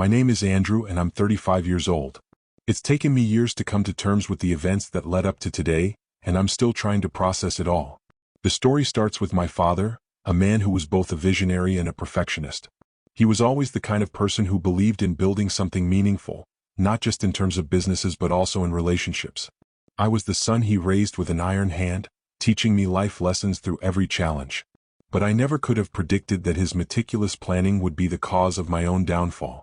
My name is Andrew and I'm 35 years old. It's taken me years to come to terms with the events that led up to today, and I'm still trying to process it all. The story starts with my father, a man who was both a visionary and a perfectionist. He was always the kind of person who believed in building something meaningful, not just in terms of businesses but also in relationships. I was the son he raised with an iron hand, teaching me life lessons through every challenge. But I never could have predicted that his meticulous planning would be the cause of my own downfall.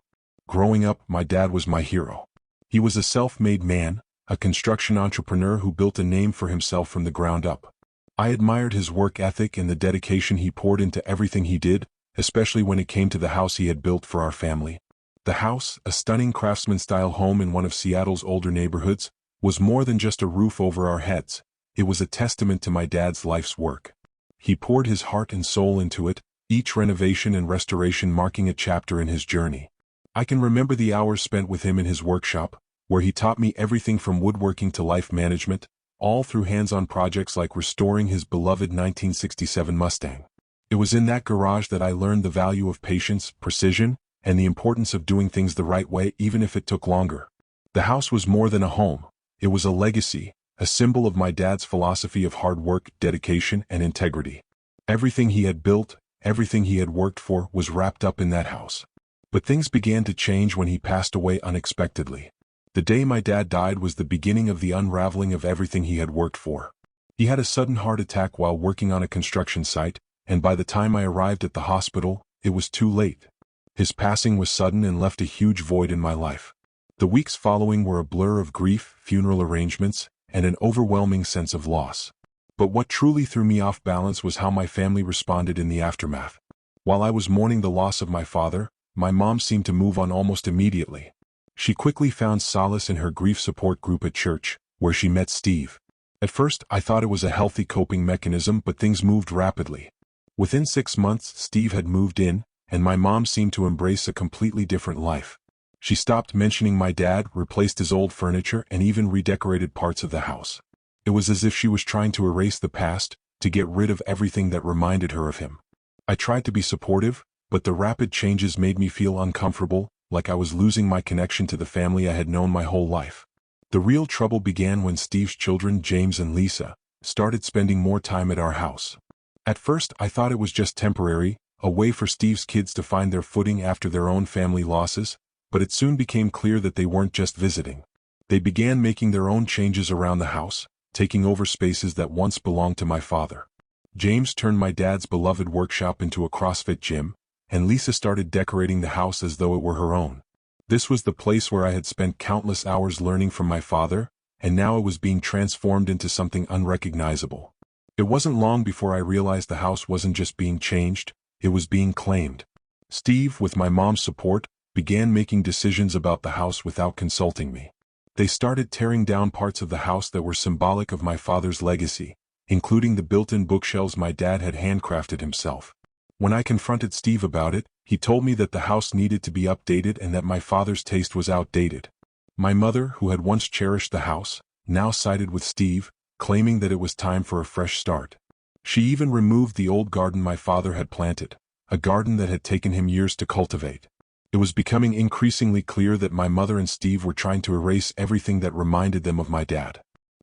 Growing up, my dad was my hero. He was a self-made man, a construction entrepreneur who built a name for himself from the ground up. I admired his work ethic and the dedication he poured into everything he did, especially when it came to the house he had built for our family. The house, a stunning craftsman-style home in one of Seattle's older neighborhoods, was more than just a roof over our heads. It was a testament to my dad's life's work. He poured his heart and soul into it, each renovation and restoration marking a chapter in his journey. I can remember the hours spent with him in his workshop, where he taught me everything from woodworking to life management, all through hands-on projects like restoring his beloved 1967 Mustang. It was in that garage that I learned the value of patience, precision, and the importance of doing things the right way even if it took longer. The house was more than a home. It was a legacy, a symbol of my dad's philosophy of hard work, dedication, and integrity. Everything he had built, everything he had worked for was wrapped up in that house. But things began to change when he passed away unexpectedly. The day my dad died was the beginning of the unraveling of everything he had worked for. He had a sudden heart attack while working on a construction site, and by the time I arrived at the hospital, it was too late. His passing was sudden and left a huge void in my life. The weeks following were a blur of grief, funeral arrangements, and an overwhelming sense of loss. But what truly threw me off balance was how my family responded in the aftermath. While I was mourning the loss of my father, my mom seemed to move on almost immediately. She quickly found solace in her grief support group at church, where she met Steve. At first, I thought it was a healthy coping mechanism, but things moved rapidly. Within 6 months, Steve had moved in, and my mom seemed to embrace a completely different life. She stopped mentioning my dad, replaced his old furniture, and even redecorated parts of the house. It was as if she was trying to erase the past, to get rid of everything that reminded her of him. I tried to be supportive, but the rapid changes made me feel uncomfortable, like I was losing my connection to the family I had known my whole life. The real trouble began when Steve's children, James and Lisa, started spending more time at our house. At first, I thought it was just temporary, a way for Steve's kids to find their footing after their own family losses, but it soon became clear that they weren't just visiting. They began making their own changes around the house, taking over spaces that once belonged to my father. James turned my dad's beloved workshop into a CrossFit gym, and Lisa started decorating the house as though it were her own. This was the place where I had spent countless hours learning from my father, and now it was being transformed into something unrecognizable. It wasn't long before I realized the house wasn't just being changed, it was being claimed. Steve, with my mom's support, began making decisions about the house without consulting me. They started tearing down parts of the house that were symbolic of my father's legacy, including the built-in bookshelves my dad had handcrafted himself. When I confronted Steve about it, he told me that the house needed to be updated and that my father's taste was outdated. My mother, who had once cherished the house, now sided with Steve, claiming that it was time for a fresh start. She even removed the old garden my father had planted, a garden that had taken him years to cultivate. It was becoming increasingly clear that my mother and Steve were trying to erase everything that reminded them of my dad.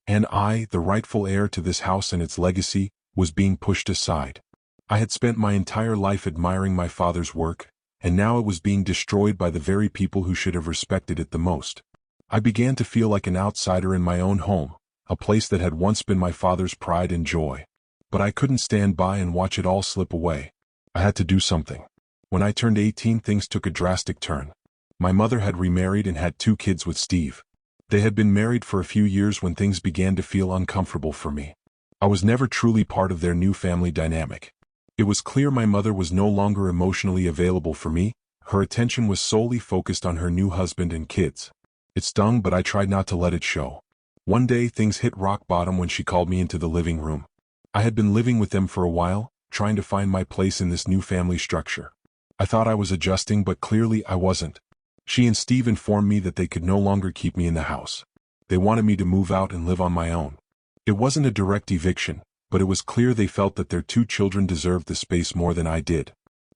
And I, the rightful heir to this house and its legacy, was being pushed aside. I had spent my entire life admiring my father's work, and now it was being destroyed by the very people who should have respected it the most. I began to feel like an outsider in my own home, a place that had once been my father's pride and joy. But I couldn't stand by and watch it all slip away. I had to do something. When I turned 18, things took a drastic turn. My mother had remarried and had 2 kids with Steve. They had been married for a few years when things began to feel uncomfortable for me. I was never truly part of their new family dynamic. It was clear my mother was no longer emotionally available for me. Her attention was solely focused on her new husband and kids. It stung, but I tried not to let it show. One day, things hit rock bottom when she called me into the living room. I had been living with them for a while, trying to find my place in this new family structure. I thought I was adjusting, but clearly I wasn't. She and Steve informed me that they could no longer keep me in the house. They wanted me to move out and live on my own. It wasn't a direct eviction, but it was clear they felt that their 2 children deserved the space more than I did.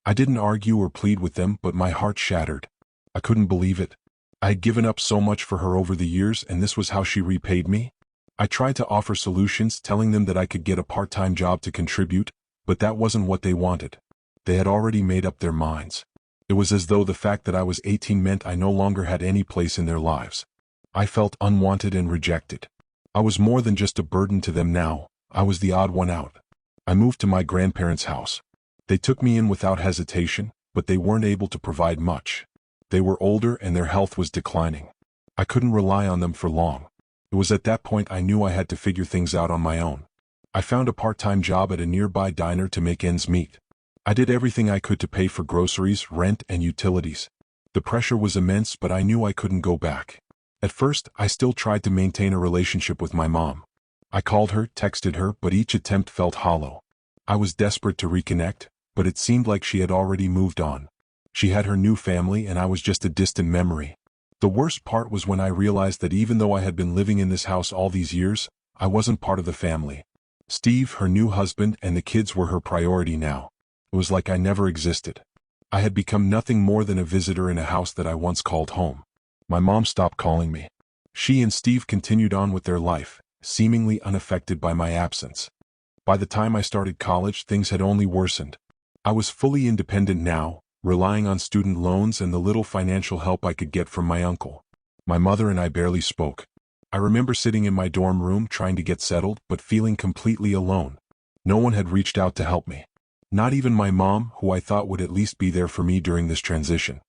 I didn't argue or plead with them, but my heart shattered. I couldn't believe it. I had given up so much for her over the years, and this was how she repaid me? I tried to offer solutions, telling them that I could get a part-time job to contribute, but that wasn't what they wanted. They had already made up their minds. It was as though the fact that I was 18 meant I no longer had any place in their lives. I felt unwanted and rejected. I was more than just a burden to them now. I was the odd one out. I moved to my grandparents' house. They took me in without hesitation, but they weren't able to provide much. They were older and their health was declining. I couldn't rely on them for long. It was at that point I knew I had to figure things out on my own. I found a part-time job at a nearby diner to make ends meet. I did everything I could to pay for groceries, rent, and utilities. The pressure was immense, but I knew I couldn't go back. At first, I still tried to maintain a relationship with my mom. I called her, texted her, but each attempt felt hollow. I was desperate to reconnect, but it seemed like she had already moved on. She had her new family and I was just a distant memory. The worst part was when I realized that even though I had been living in this house all these years, I wasn't part of the family. Steve, her new husband, and the kids were her priority now. It was like I never existed. I had become nothing more than a visitor in a house that I once called home. My mom stopped calling me. She and Steve continued on with their life, seemingly unaffected by my absence. By the time I started college, things had only worsened. I was fully independent now, relying on student loans and the little financial help I could get from my uncle. My mother and I barely spoke. I remember sitting in my dorm room trying to get settled, but feeling completely alone. No one had reached out to help me. Not even my mom, who I thought would at least be there for me during this transition.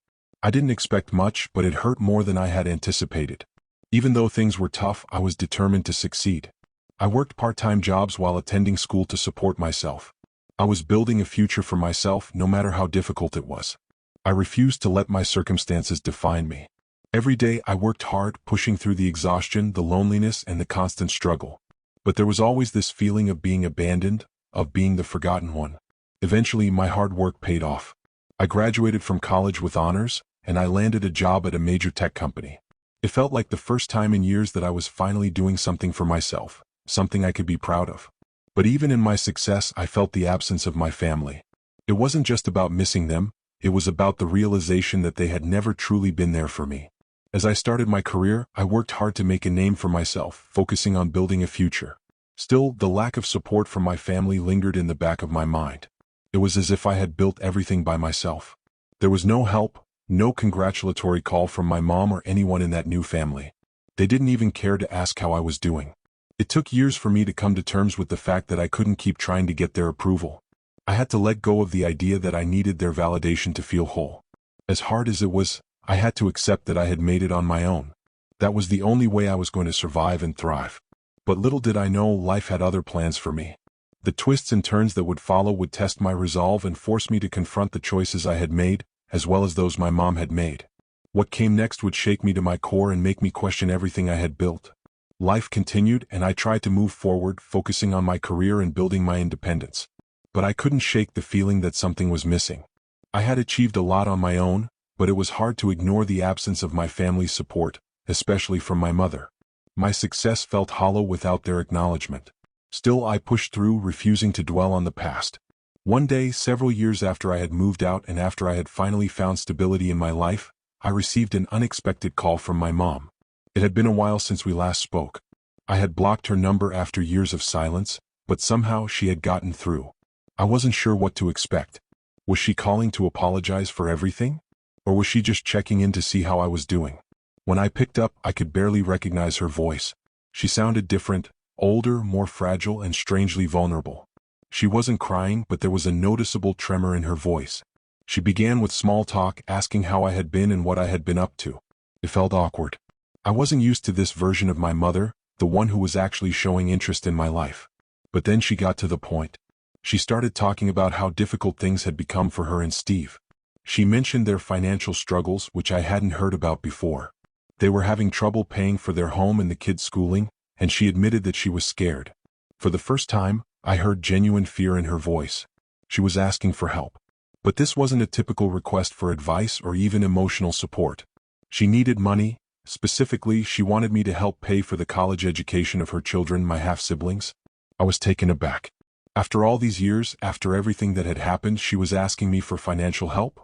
I didn't expect much, but it hurt more than I had anticipated. Even though things were tough, I was determined to succeed. I worked part-time jobs while attending school to support myself. I was building a future for myself, no matter how difficult it was. I refused to let my circumstances define me. Every day I worked hard, pushing through the exhaustion, the loneliness, and the constant struggle. But there was always this feeling of being abandoned, of being the forgotten one. Eventually, my hard work paid off. I graduated from college with honors, and I landed a job at a major tech company. It felt like the first time in years that I was finally doing something for myself, something I could be proud of. But even in my success, I felt the absence of my family. It wasn't just about missing them, it was about the realization that they had never truly been there for me. As I started my career, I worked hard to make a name for myself, focusing on building a future. Still, the lack of support from my family lingered in the back of my mind. It was as if I had built everything by myself. There was no help, no congratulatory call from my mom or anyone in that new family. They didn't even care to ask how I was doing. It took years for me to come to terms with the fact that I couldn't keep trying to get their approval. I had to let go of the idea that I needed their validation to feel whole. As hard as it was, I had to accept that I had made it on my own. That was the only way I was going to survive and thrive. But little did I know life had other plans for me. The twists and turns that would follow would test my resolve and force me to confront the choices I had made, as well as those my mom had made. What came next would shake me to my core and make me question everything I had built. Life continued, and I tried to move forward, focusing on my career and building my independence. But I couldn't shake the feeling that something was missing. I had achieved a lot on my own, but it was hard to ignore the absence of my family's support, especially from my mother. My success felt hollow without their acknowledgement. Still, I pushed through, refusing to dwell on the past. One day, several years after I had moved out and after I had finally found stability in my life, I received an unexpected call from my mom. It had been a while since we last spoke. I had blocked her number after years of silence, but somehow she had gotten through. I wasn't sure what to expect. Was she calling to apologize for everything? Or was she just checking in to see how I was doing? When I picked up, I could barely recognize her voice. She sounded different, older, more fragile, and strangely vulnerable. She wasn't crying, but there was a noticeable tremor in her voice. She began with small talk, asking how I had been and what I had been up to. It felt awkward. I wasn't used to this version of my mother, the one who was actually showing interest in my life. But then she got to the point. She started talking about how difficult things had become for her and Steve. She mentioned their financial struggles, which I hadn't heard about before. They were having trouble paying for their home and the kids' schooling, and she admitted that she was scared. For the first time, I heard genuine fear in her voice. She was asking for help. But this wasn't a typical request for advice or even emotional support. She needed money. Specifically, she wanted me to help pay for the college education of her children, my half-siblings. I was taken aback. After all these years, after everything that had happened, she was asking me for financial help?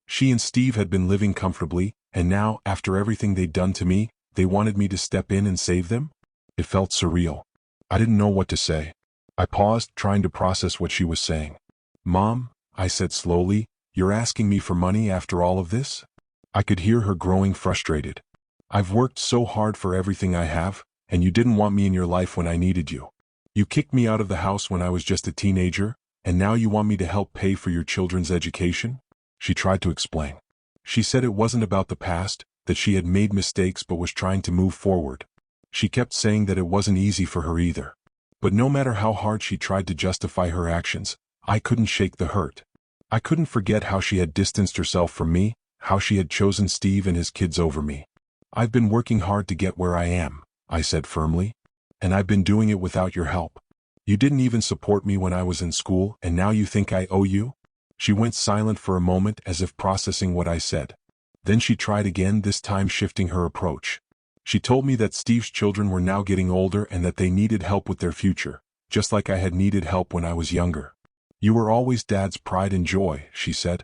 She and Steve had been living comfortably, And now, after everything they'd done to me, they wanted me to step in and save them? It felt surreal. I didn't know what to say. I paused, trying to process what she was saying. "Mom," I said slowly, "you're asking me for money after all of this?" I could hear her growing frustrated. "I've worked so hard for everything I have, and you didn't want me in your life when I needed you. You kicked me out of the house when I was just a teenager, and now you want me to help pay for your children's education?" She tried to explain. She said it wasn't about the past, that she had made mistakes but was trying to move forward. She kept saying that it wasn't easy for her either. But no matter how hard she tried to justify her actions, I couldn't shake the hurt. I couldn't forget how she had distanced herself from me, how she had chosen Steve and his kids over me. "I've been working hard to get where I am," I said firmly. "And I've been doing it without your help. You didn't even support me when I was in school, and now you think I owe you?" She went silent for a moment as if processing what I said. Then she tried again, this time shifting her approach. She told me that Steve's children were now getting older and that they needed help with their future, just like I had needed help when I was younger. "You were always Dad's pride and joy," she said.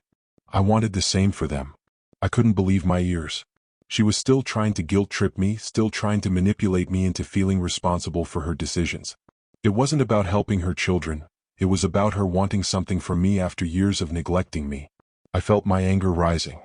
I wanted the same for them. I couldn't believe my ears. She was still trying to guilt-trip me, still trying to manipulate me into feeling responsible for her decisions. It wasn't about helping her children. It was about her wanting something from me after years of neglecting me. I felt my anger rising.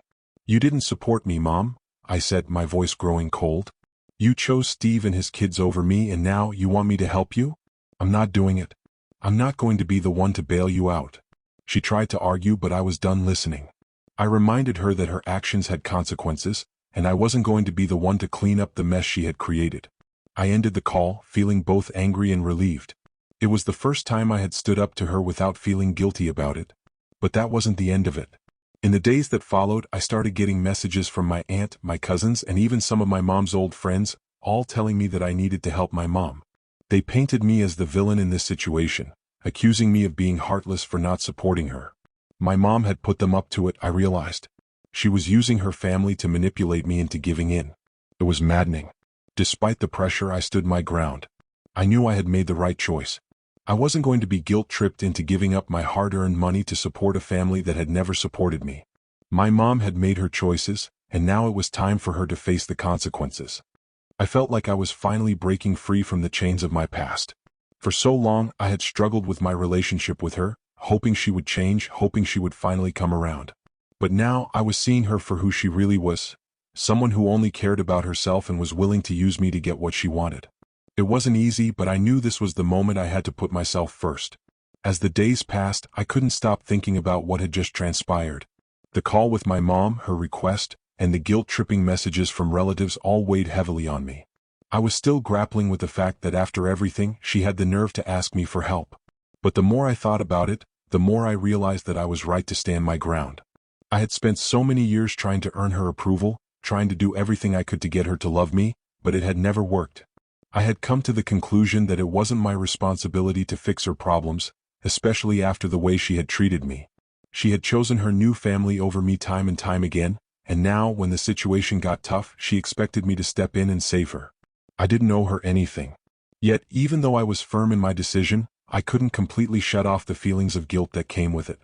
"You didn't support me, Mom," I said, my voice growing cold. "You chose Steve and his kids over me, and now you want me to help you? I'm not doing it. I'm not going to be the one to bail you out." She tried to argue, but I was done listening. I reminded her that her actions had consequences, and I wasn't going to be the one to clean up the mess she had created. I ended the call, feeling both angry and relieved. It was the first time I had stood up to her without feeling guilty about it. But that wasn't the end of it. In the days that followed, I started getting messages from my aunt, my cousins, and even some of my mom's old friends, all telling me that I needed to help my mom. They painted me as the villain in this situation, accusing me of being heartless for not supporting her. My mom had put them up to it, I realized. She was using her family to manipulate me into giving in. It was maddening. Despite the pressure, I stood my ground. I knew I had made the right choice. I wasn't going to be guilt-tripped into giving up my hard-earned money to support a family that had never supported me. My mom had made her choices, and now it was time for her to face the consequences. I felt like I was finally breaking free from the chains of my past. For so long, I had struggled with my relationship with her, hoping she would change, hoping she would finally come around. But now I was seeing her for who she really was, someone who only cared about herself and was willing to use me to get what she wanted. It wasn't easy, but I knew this was the moment I had to put myself first. As the days passed, I couldn't stop thinking about what had just transpired. The call with my mom, her request, and the guilt-tripping messages from relatives all weighed heavily on me. I was still grappling with the fact that after everything, she had the nerve to ask me for help. But the more I thought about it, the more I realized that I was right to stand my ground. I had spent so many years trying to earn her approval, trying to do everything I could to get her to love me, but it had never worked. I had come to the conclusion that it wasn't my responsibility to fix her problems, especially after the way she had treated me. She had chosen her new family over me time and time again, and now, when the situation got tough, she expected me to step in and save her. I didn't owe her anything. Yet, even though I was firm in my decision, I couldn't completely shut off the feelings of guilt that came with it.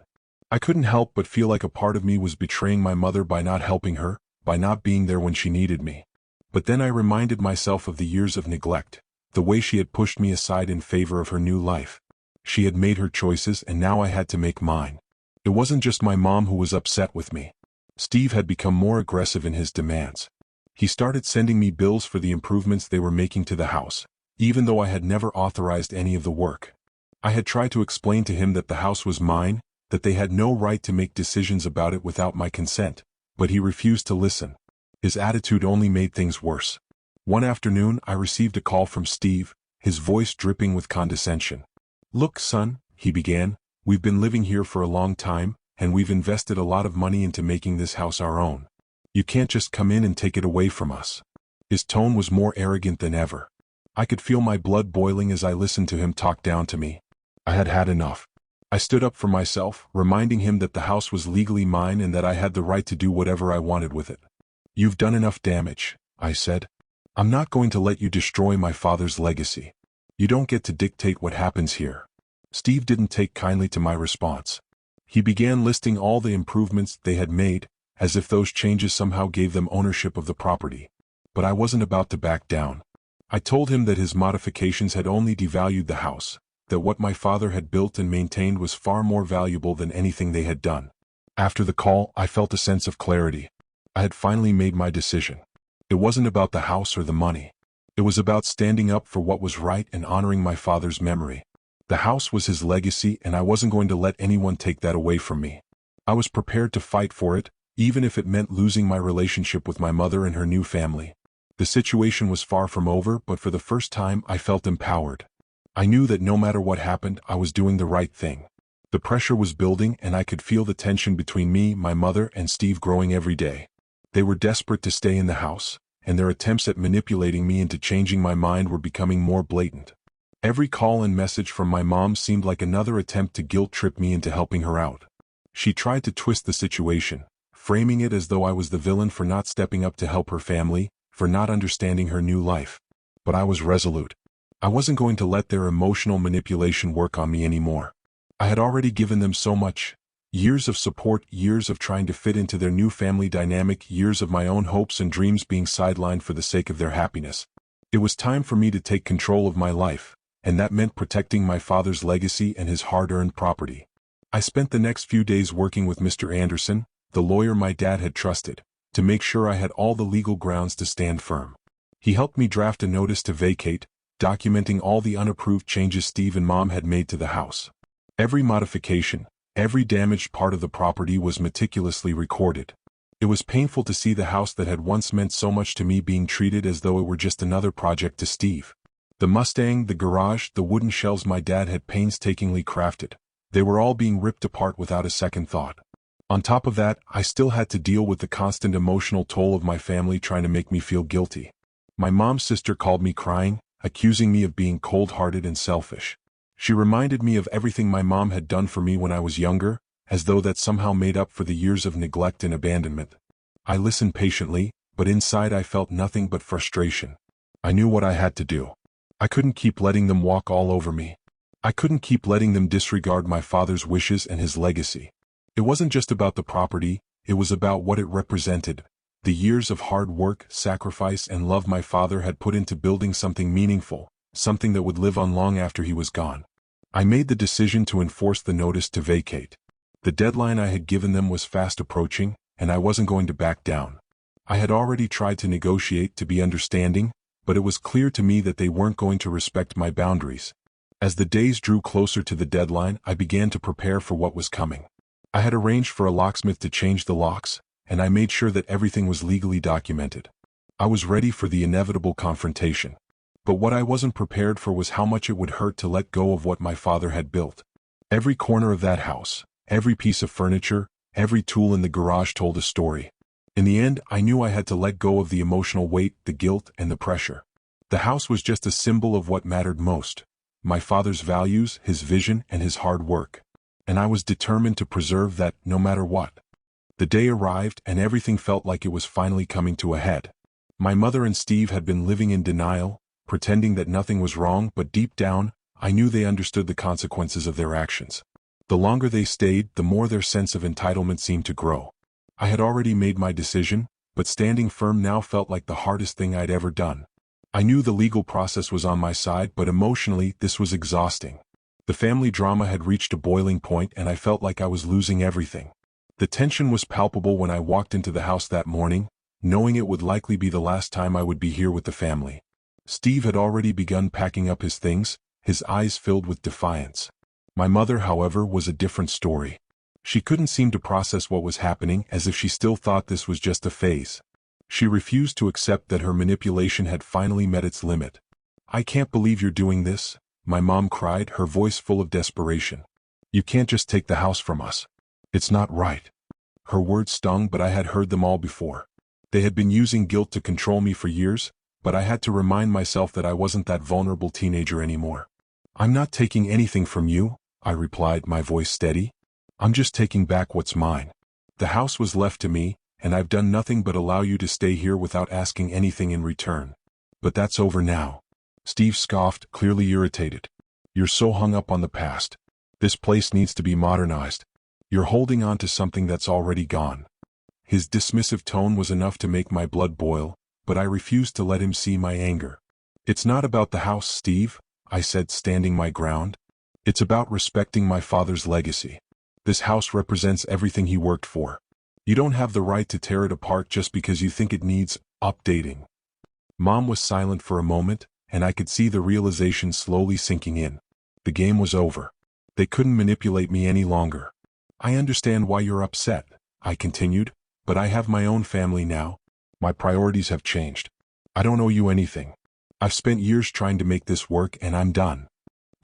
I couldn't help but feel like a part of me was betraying my mother by not helping her, by not being there when she needed me. But then I reminded myself of the years of neglect, the way she had pushed me aside in favor of her new life. She had made her choices, and now I had to make mine. It wasn't just my mom who was upset with me. Steve had become more aggressive in his demands. He started sending me bills for the improvements they were making to the house, even though I had never authorized any of the work. I had tried to explain to him that the house was mine, that they had no right to make decisions about it without my consent, but he refused to listen. His attitude only made things worse. One afternoon, I received a call from Steve, his voice dripping with condescension. "Look, son," he began, "we've been living here for a long time, and we've invested a lot of money into making this house our own. You can't just come in and take it away from us." His tone was more arrogant than ever. I could feel my blood boiling as I listened to him talk down to me. I had had enough. I stood up for myself, reminding him that the house was legally mine and that I had the right to do whatever I wanted with it. "You've done enough damage," I said. "I'm not going to let you destroy my father's legacy. You don't get to dictate what happens here." Steve didn't take kindly to my response. He began listing all the improvements they had made, as if those changes somehow gave them ownership of the property. But I wasn't about to back down. I told him that his modifications had only devalued the house, that what my father had built and maintained was far more valuable than anything they had done. After the call, I felt a sense of clarity. I had finally made my decision. It wasn't about the house or the money. It was about standing up for what was right and honoring my father's memory. The house was his legacy, and I wasn't going to let anyone take that away from me. I was prepared to fight for it, even if it meant losing my relationship with my mother and her new family. The situation was far from over, but for the first time I felt empowered. I knew that no matter what happened, I was doing the right thing. The pressure was building, and I could feel the tension between me, my mother, and Steve growing every day. They were desperate to stay in the house, and their attempts at manipulating me into changing my mind were becoming more blatant. Every call and message from my mom seemed like another attempt to guilt-trip me into helping her out. She tried to twist the situation, framing it as though I was the villain for not stepping up to help her family, for not understanding her new life. But I was resolute. I wasn't going to let their emotional manipulation work on me anymore. I had already given them so much. Years of support, years of trying to fit into their new family dynamic, years of my own hopes and dreams being sidelined for the sake of their happiness. It was time for me to take control of my life, and that meant protecting my father's legacy and his hard-earned property. I spent the next few days working with Mr. Anderson, the lawyer my dad had trusted, to make sure I had all the legal grounds to stand firm. He helped me draft a notice to vacate, documenting all the unapproved changes Steve and Mom had made to the house. Every modification, every damaged part of the property was meticulously recorded. It was painful to see the house that had once meant so much to me being treated as though it were just another project to Steve. The Mustang, the garage, the wooden shelves my dad had painstakingly crafted, they were all being ripped apart without a second thought. On top of that, I still had to deal with the constant emotional toll of my family trying to make me feel guilty. My mom's sister called me crying, accusing me of being cold-hearted and selfish. She reminded me of everything my mom had done for me when I was younger, as though that somehow made up for the years of neglect and abandonment. I listened patiently, but inside I felt nothing but frustration. I knew what I had to do. I couldn't keep letting them walk all over me. I couldn't keep letting them disregard my father's wishes and his legacy. It wasn't just about the property, it was about what it represented. The years of hard work, sacrifice, and love my father had put into building something meaningful, something that would live on long after he was gone. I made the decision to enforce the notice to vacate. The deadline I had given them was fast approaching, and I wasn't going to back down. I had already tried to negotiate to be understanding, but it was clear to me that they weren't going to respect my boundaries. As the days drew closer to the deadline, I began to prepare for what was coming. I had arranged for a locksmith to change the locks, and I made sure that everything was legally documented. I was ready for the inevitable confrontation. But what I wasn't prepared for was how much it would hurt to let go of what my father had built. Every corner of that house, every piece of furniture, every tool in the garage told a story. In the end, I knew I had to let go of the emotional weight, the guilt, and the pressure. The house was just a symbol of what mattered most: my father's values, his vision, and his hard work. And I was determined to preserve that no matter what. The day arrived, and everything felt like it was finally coming to a head. My mother and Steve had been living in denial, pretending that nothing was wrong, but deep down, I knew they understood the consequences of their actions. The longer they stayed, the more their sense of entitlement seemed to grow. I had already made my decision, but standing firm now felt like the hardest thing I'd ever done. I knew the legal process was on my side, but emotionally, this was exhausting. The family drama had reached a boiling point, and I felt like I was losing everything. The tension was palpable when I walked into the house that morning, knowing it would likely be the last time I would be here with the family. Steve had already begun packing up his things, his eyes filled with defiance. My mother, however, was a different story. She couldn't seem to process what was happening, as if she still thought this was just a phase. She refused to accept that her manipulation had finally met its limit. "I can't believe you're doing this," my mom cried, her voice full of desperation. "You can't just take the house from us. It's not right." Her words stung, but I had heard them all before. They had been using guilt to control me for years, but I had to remind myself that I wasn't that vulnerable teenager anymore. "I'm not taking anything from you," I replied, my voice steady. "I'm just taking back what's mine. The house was left to me, and I've done nothing but allow you to stay here without asking anything in return. But that's over now." Steve scoffed, clearly irritated. "You're so hung up on the past. This place needs to be modernized. You're holding on to something that's already gone." His dismissive tone was enough to make my blood boil, but I refused to let him see my anger. "It's not about the house, Steve," I said, standing my ground. "It's about respecting my father's legacy. This house represents everything he worked for. You don't have the right to tear it apart just because you think it needs updating." Mom was silent for a moment, and I could see the realization slowly sinking in. The game was over. They couldn't manipulate me any longer. "I understand why you're upset," I continued, "but I have my own family now. My priorities have changed. I don't owe you anything. I've spent years trying to make this work and I'm done."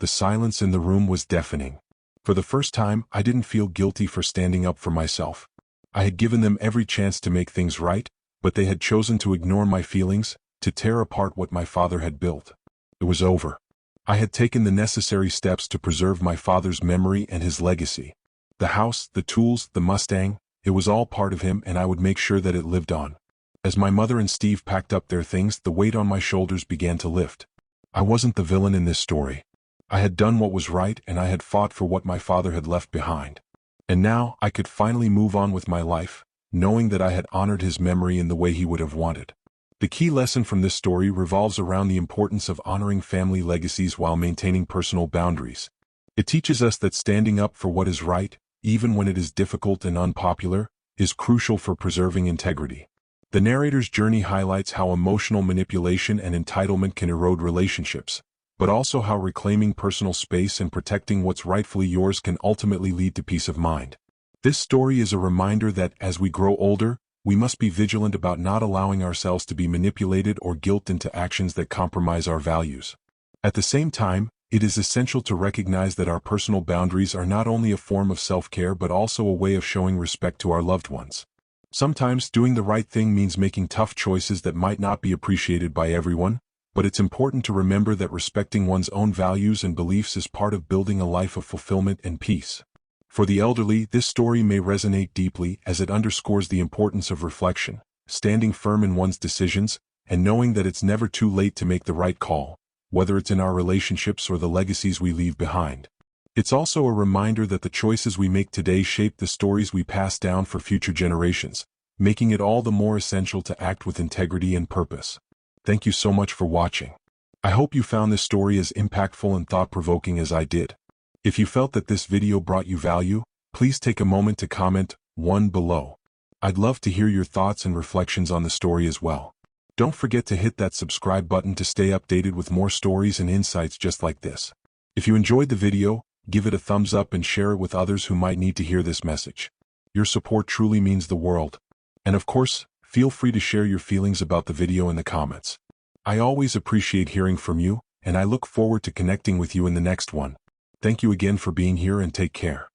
The silence in the room was deafening. For the first time, I didn't feel guilty for standing up for myself. I had given them every chance to make things right, but they had chosen to ignore my feelings, to tear apart what my father had built. It was over. I had taken the necessary steps to preserve my father's memory and his legacy. The house, the tools, the Mustang, it was all part of him, and I would make sure that it lived on. As my mother and Steve packed up their things, the weight on my shoulders began to lift. I wasn't the villain in this story. I had done what was right, and I had fought for what my father had left behind. And now I could finally move on with my life, knowing that I had honored his memory in the way he would have wanted. The key lesson from this story revolves around the importance of honoring family legacies while maintaining personal boundaries. It teaches us that standing up for what is right, even when it is difficult and unpopular, is crucial for preserving integrity. The narrator's journey highlights how emotional manipulation and entitlement can erode relationships, but also how reclaiming personal space and protecting what's rightfully yours can ultimately lead to peace of mind. This story is a reminder that, as we grow older, we must be vigilant about not allowing ourselves to be manipulated or guilted into actions that compromise our values. At the same time, it is essential to recognize that our personal boundaries are not only a form of self-care but also a way of showing respect to our loved ones. Sometimes doing the right thing means making tough choices that might not be appreciated by everyone, but it's important to remember that respecting one's own values and beliefs is part of building a life of fulfillment and peace. For the elderly, this story may resonate deeply as it underscores the importance of reflection, standing firm in one's decisions, and knowing that it's never too late to make the right call, whether it's in our relationships or the legacies we leave behind. It's also a reminder that the choices we make today shape the stories we pass down for future generations, making it all the more essential to act with integrity and purpose. Thank you so much for watching. I hope you found this story as impactful and thought-provoking as I did. If you felt that this video brought you value, please take a moment to comment 1 below. I'd love to hear your thoughts and reflections on the story as well. Don't forget to hit that subscribe button to stay updated with more stories and insights just like this. If you enjoyed the video, give it a thumbs up and share it with others who might need to hear this message. Your support truly means the world. And of course, feel free to share your feelings about the video in the comments. I always appreciate hearing from you, and I look forward to connecting with you in the next one. Thank you again for being here and take care.